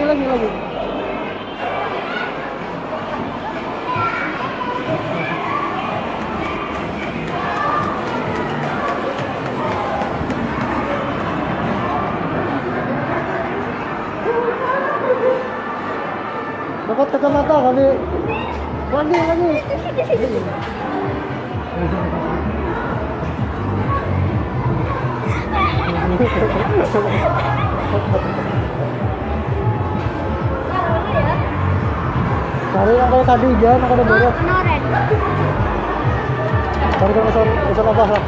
lagi. Dapat kacamata kali. Lagi. Cari yang kayak tadi jangan ada beres. Cari yang pesan apa lah?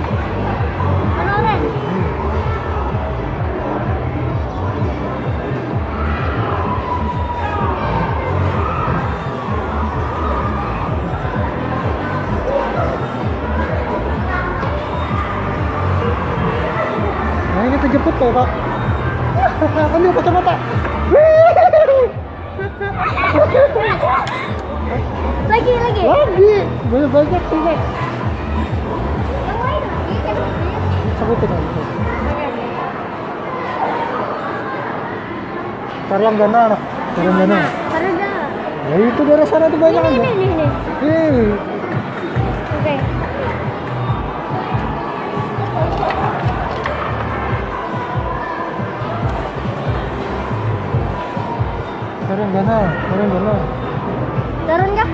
Nah ini terjepit tuh Pak. Ambil kacamata. Lagi. Banyak sih Pak. Yang lain lagi. Sebutin aja. Cari yang gana. Ya itu dari sana tuh banyak aja. Ini. Oke. Cari yang gana. Turun kah?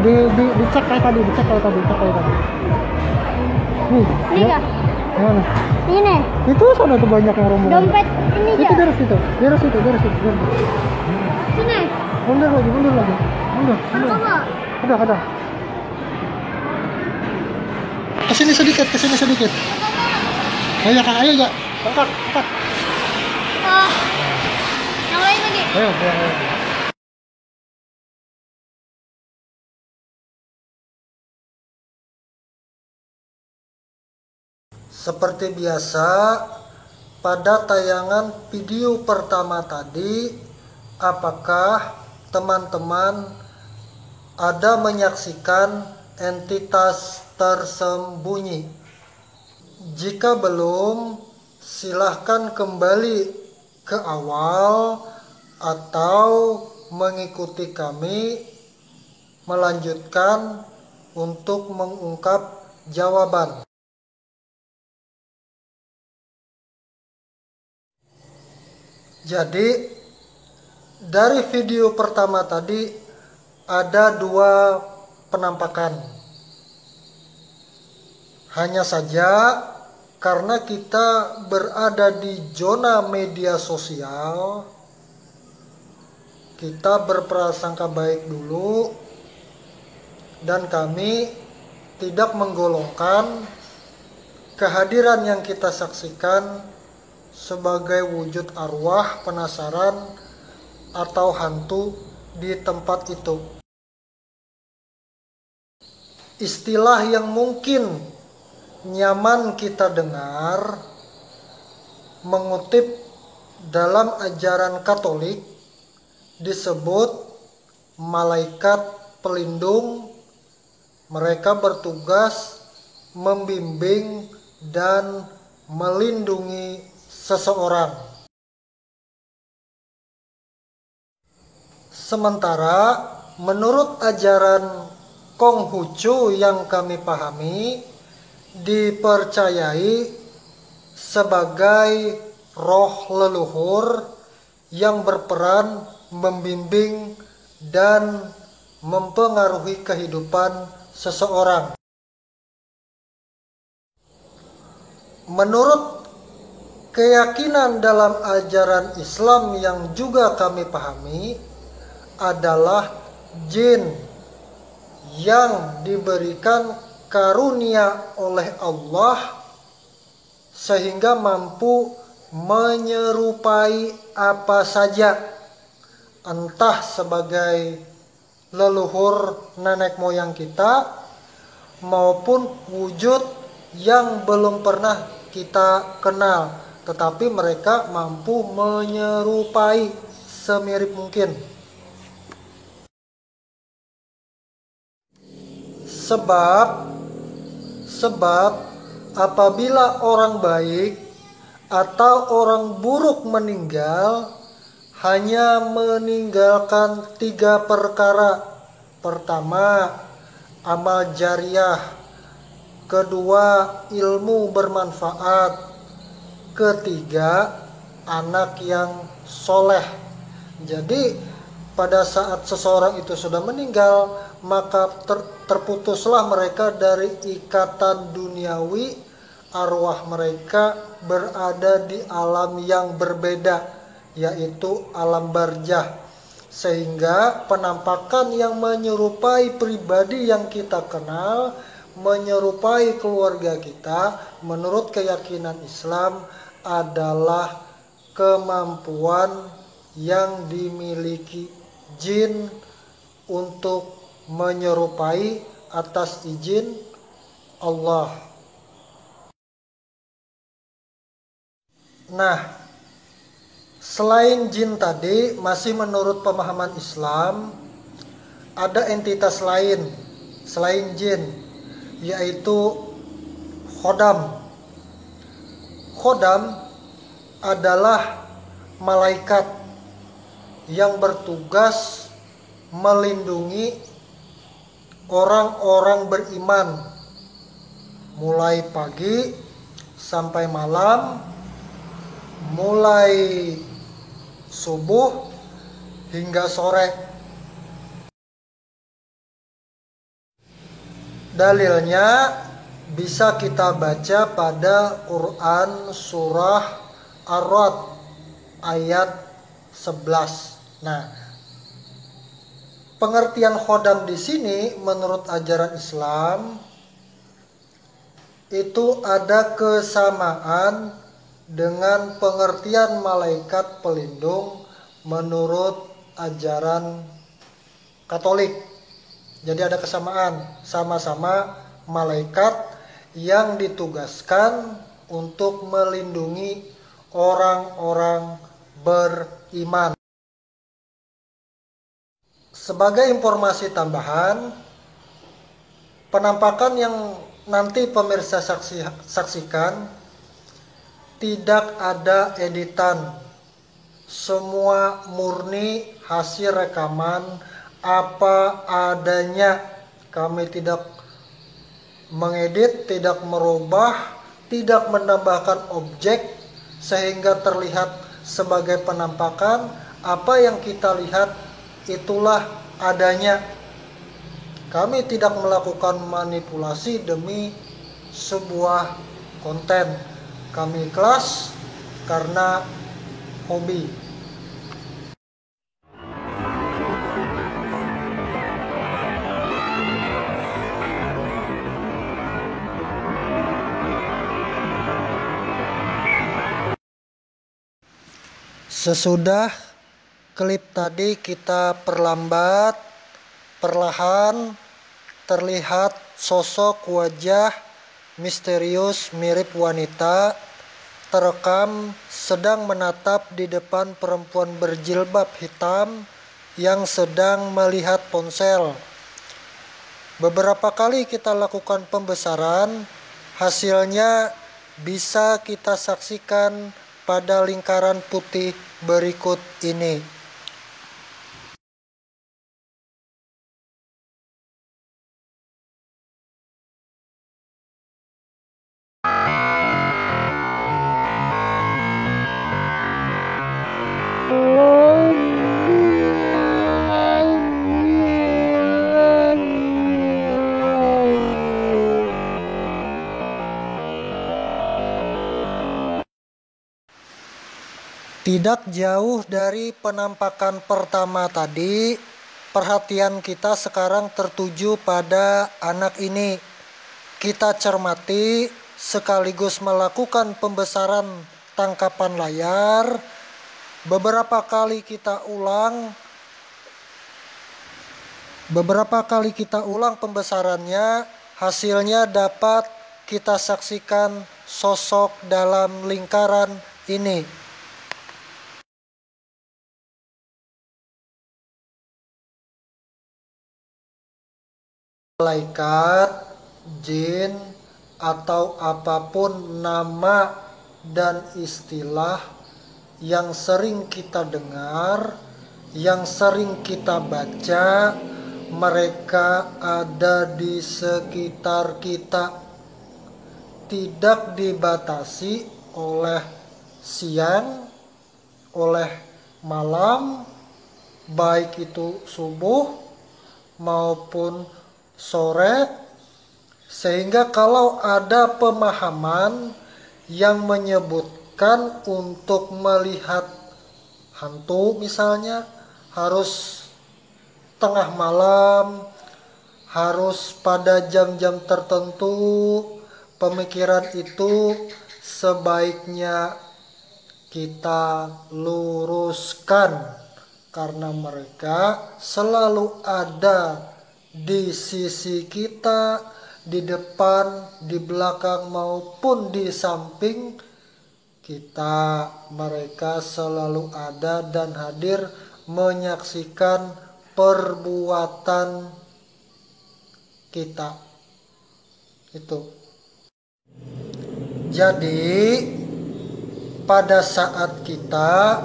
Dicek kayak tadi. Nih. Ini kah? Mana? Ini. Itu sana tuh banyak yang rombongan. Dompet ini Itu aja. dari situ. Sini. Mundur lagi. Mundur. Ada. Kesini sedikit. Ayo ya. Angkat. Yang lain lagi. Ayo. Seperti biasa, pada tayangan video pertama tadi, apakah teman-teman ada menyaksikan entitas tersembunyi? Jika belum, silahkan kembali ke awal atau mengikuti kami melanjutkan untuk mengungkap jawaban. Jadi dari video pertama tadi ada dua penampakan. Hanya saja karena kita berada di zona media sosial, kita berprasangka baik dulu dan kami tidak menggolongkan kehadiran yang kita saksikan sebagai wujud arwah penasaran atau hantu di tempat itu. Istilah yang mungkin nyaman kita dengar mengutip dalam ajaran Katolik disebut malaikat pelindung. Mereka bertugas membimbing dan melindungi seseorang. Sementara menurut ajaran Konghucu yang kami pahami, dipercayai sebagai roh leluhur yang berperan membimbing dan mempengaruhi kehidupan seseorang. Menurut keyakinan dalam ajaran Islam yang juga kami pahami adalah jin yang diberikan karunia oleh Allah sehingga mampu menyerupai apa saja, entah sebagai leluhur nenek moyang kita maupun wujud yang belum pernah kita kenal, tetapi mereka mampu menyerupai semirip mungkin. Sebab apabila orang baik atau orang buruk meninggal hanya meninggalkan 3 perkara. Pertama, amal jariah. Kedua, ilmu bermanfaat. Ketiga, anak yang soleh. Jadi pada saat seseorang itu sudah meninggal, maka terputuslah mereka dari ikatan duniawi. Arwah mereka berada di alam yang berbeda, yaitu alam barzah. Sehingga penampakan yang menyerupai pribadi yang kita kenal, menyerupai keluarga kita, menurut keyakinan Islam adalah kemampuan yang dimiliki jin untuk menyerupai atas izin Allah. Nah, selain jin tadi, masih menurut pemahaman Islam, ada entitas lain selain jin, yaitu khodam. Khodam adalah malaikat yang bertugas melindungi orang-orang beriman mulai pagi sampai malam, mulai subuh hingga sore. Dalilnya bisa kita baca pada Quran surah Ar-Ra'd ayat 11. Nah, pengertian khodam di sini menurut ajaran Islam itu ada kesamaan dengan pengertian malaikat pelindung menurut ajaran Katolik. Jadi ada kesamaan, sama-sama malaikat yang ditugaskan untuk melindungi orang-orang beriman. Sebagai informasi tambahan, penampakan yang nanti pemirsa saksikan tidak ada editan, semua murni hasil rekaman apa adanya. Kami tidak mengedit, tidak merubah, tidak menambahkan objek sehingga terlihat sebagai penampakan. Apa yang kita lihat itulah adanya. Kami tidak melakukan manipulasi demi sebuah konten. Kami ikhlas karena hobi. Sesudah klip tadi kita perlambat, perlahan terlihat sosok wajah misterius mirip wanita terekam sedang menatap di depan perempuan berjilbab hitam yang sedang melihat ponsel. Beberapa kali kita lakukan pembesaran, hasilnya bisa kita saksikan pada lingkaran putih berikut ini. Tidak jauh dari penampakan pertama tadi, perhatian kita sekarang tertuju pada anak ini. Kita cermati sekaligus melakukan pembesaran tangkapan layar. Beberapa kali kita ulang pembesarannya, hasilnya dapat kita saksikan sosok dalam lingkaran ini. Malaikat, jin, atau apapun nama dan istilah yang sering kita dengar, yang sering kita baca, mereka ada di sekitar kita. Tidak dibatasi oleh siang, oleh malam, baik itu subuh maupun sore. Sehingga kalau ada pemahaman yang menyebutkan untuk melihat hantu misalnya harus tengah malam, harus pada jam-jam tertentu, pemikiran itu sebaiknya kita luruskan, karena mereka selalu ada di sisi kita, di depan, di belakang maupun di samping kita. Mereka selalu ada dan hadir menyaksikan perbuatan kita. Itu. Jadi pada saat kita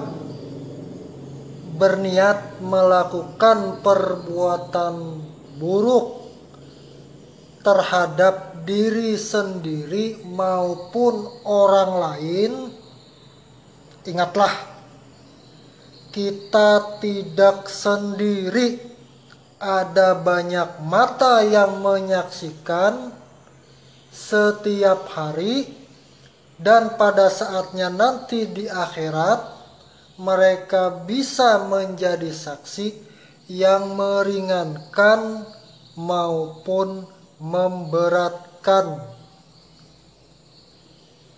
berniat melakukan perbuatan buruk terhadap diri sendiri maupun orang lain, ingatlah, kita tidak sendiri. Ada banyak mata yang menyaksikan setiap hari, dan pada saatnya nanti di akhirat mereka bisa menjadi saksi yang meringankan maupun memberatkan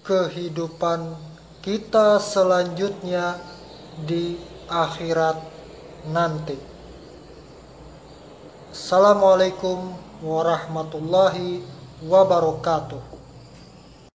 kehidupan kita selanjutnya di akhirat nanti. Assalamualaikum warahmatullahi wabarakatuh.